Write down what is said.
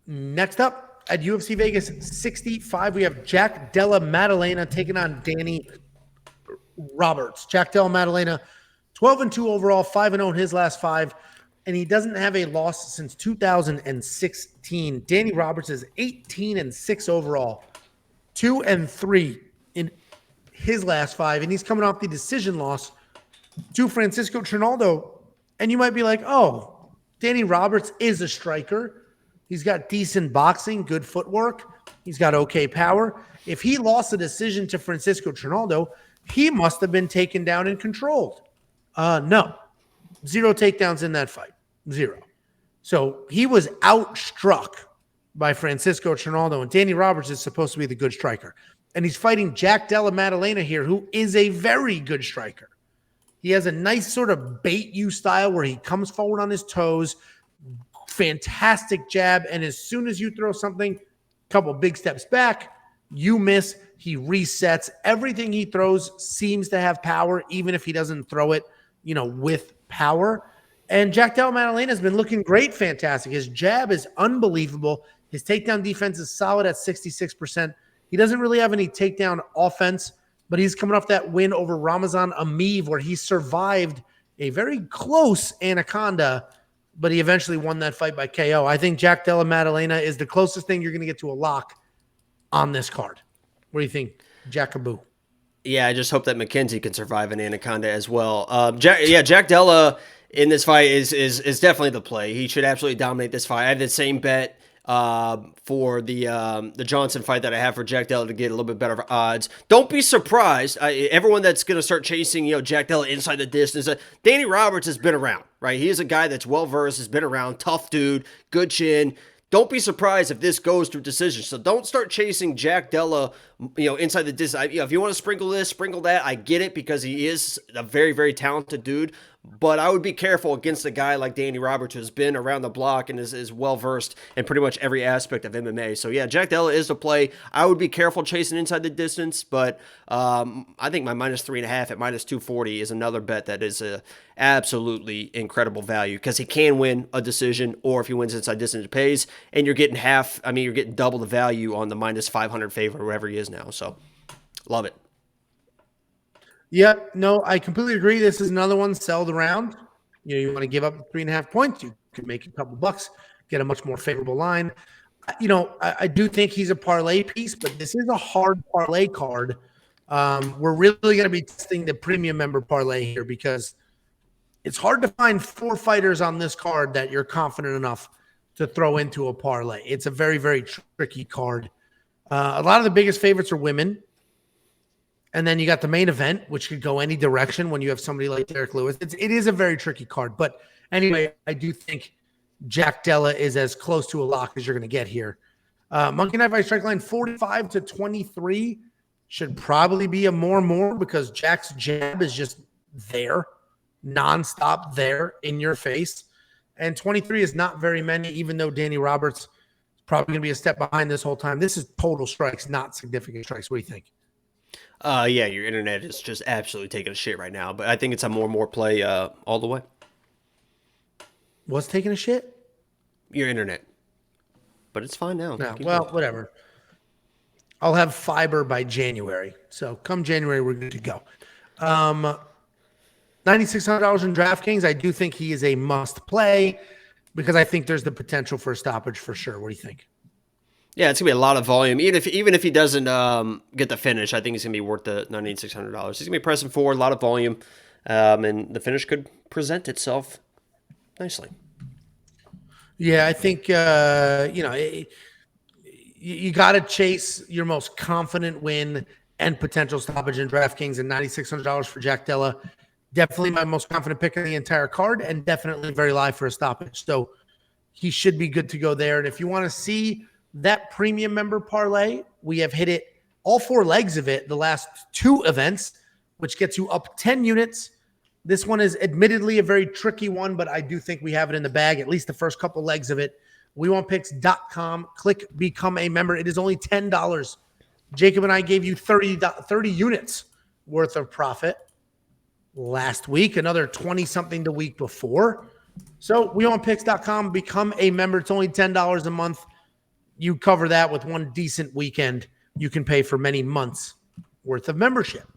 Next up at UFC Vegas 65, we have Jack Della Maddalena taking on Danny Roberts. Jack Della Maddalena, 12-2 overall, 5-0 in his last 5, and he doesn't have a loss since 2016. Danny Roberts is 18-6 overall, 2-3 in his last 5, and he's coming off the decision loss to Francisco Trinaldo. And you might be like, oh, Danny Roberts is a striker. He's got decent boxing, good footwork. He's got okay power. If he lost a decision to Francisco Trinaldo, he must have been taken down and controlled. No. 0 takedowns in that fight. 0. So he was outstruck by Francisco Trinaldo, and Danny Roberts is supposed to be the good striker. And he's fighting Jack Della Maddalena here, who is a very good striker. He has a nice sort of bait you style where he comes forward on his toes, fantastic jab, and as soon as you throw something, a couple big steps back, you miss, he resets. Everything he throws seems to have power, even if he doesn't throw it, with power. And Jack Della Maddalena has been looking great, fantastic. His jab is unbelievable. His takedown defense is solid at 66%. He doesn't really have any takedown offense, but he's coming off that win over Ramazan Ameev, where he survived a very close anaconda, but he eventually won that fight by KO. I think Jack Della Maddalena is the closest thing you're going to get to a lock on this card. What do you think, Jackaboo? Yeah, I just hope that McKenzie can survive an anaconda as well. Jack Della in this fight is definitely the play. He should absolutely dominate this fight. I have the same bet for the Johnson fight that I have for Jack Della to get a little bit better odds. Don't be surprised. Everyone that's going to start chasing, Jack Della inside the distance. Danny Roberts has been around, right? He is a guy that's well-versed, has been around, tough dude, good chin. Don't be surprised if this goes to a decision. So don't start chasing Jack Della, inside the distance. If you want to sprinkle this, sprinkle that, I get it because he is a very, very talented dude. But I would be careful against a guy like Danny Roberts, who's been around the block and is well-versed in pretty much every aspect of MMA. So, yeah, Jack Della is the play. I would be careful chasing inside the distance, but I think my minus 3.5 at minus 240 is another bet that is a absolutely incredible value because he can win a decision, or if he wins inside distance, it pays, and you're getting you're getting double the value on the minus 500 favorite, wherever he is now. So, love it. Yeah, no, I completely agree. This is another one sold around. You want to give up 3.5 points, you could make a couple bucks, get a much more favorable line. I do think he's a parlay piece, but this is a hard parlay card. We're really going to be testing the premium member parlay here because it's hard to find 4 fighters on this card that you're confident enough to throw into a parlay. It's a very, very tricky card. A lot of the biggest favorites are women. And then you got the main event, which could go any direction when you have somebody like Derek Lewis. It is a very tricky card. But anyway, I do think Jack Della is as close to a lock as you're going to get here. Monkey Knife Ice Strike Line 45-23 should probably be a more because Jack's jab is just there, nonstop there in your face. And 23 is not very many, even though Danny Roberts is probably going to be a step behind this whole time. This is total strikes, not significant strikes. What do you think? Yeah, your internet is just absolutely taking a shit right now, but I think it's a more play all the way. What's taking a shit? Your internet. But it's fine now. No, well, whatever. I'll have fiber by January. So come January, we're good to go. $9,600 in DraftKings. I do think he is a must play because I think there's the potential for a stoppage for sure. What do you think? Yeah, it's gonna be a lot of volume. Even if he doesn't get the finish, I think it's gonna be worth the $9,600. He's gonna be pressing forward, a lot of volume, and the finish could present itself nicely. Yeah, I think you got to chase your most confident win and potential stoppage in DraftKings, and $9,600 for Jack Della. Definitely my most confident pick in the entire card, and definitely very live for a stoppage. So he should be good to go there. And if you want to see that premium member parlay, we have hit it, all 4 legs of it, the last 2 events, which gets you up 10 units. This one is admittedly a very tricky one, but I do think we have it in the bag, at least the first couple legs of it. WeWantPicks.com. Click Become a Member. It is only $10. Jacob and I gave you 30 units worth of profit last week, another 20-something the week before. So WeWantPicks.com. Become a member. It's only $10 a month. you cover that with one decent weekend, you can pay for many months worth of membership.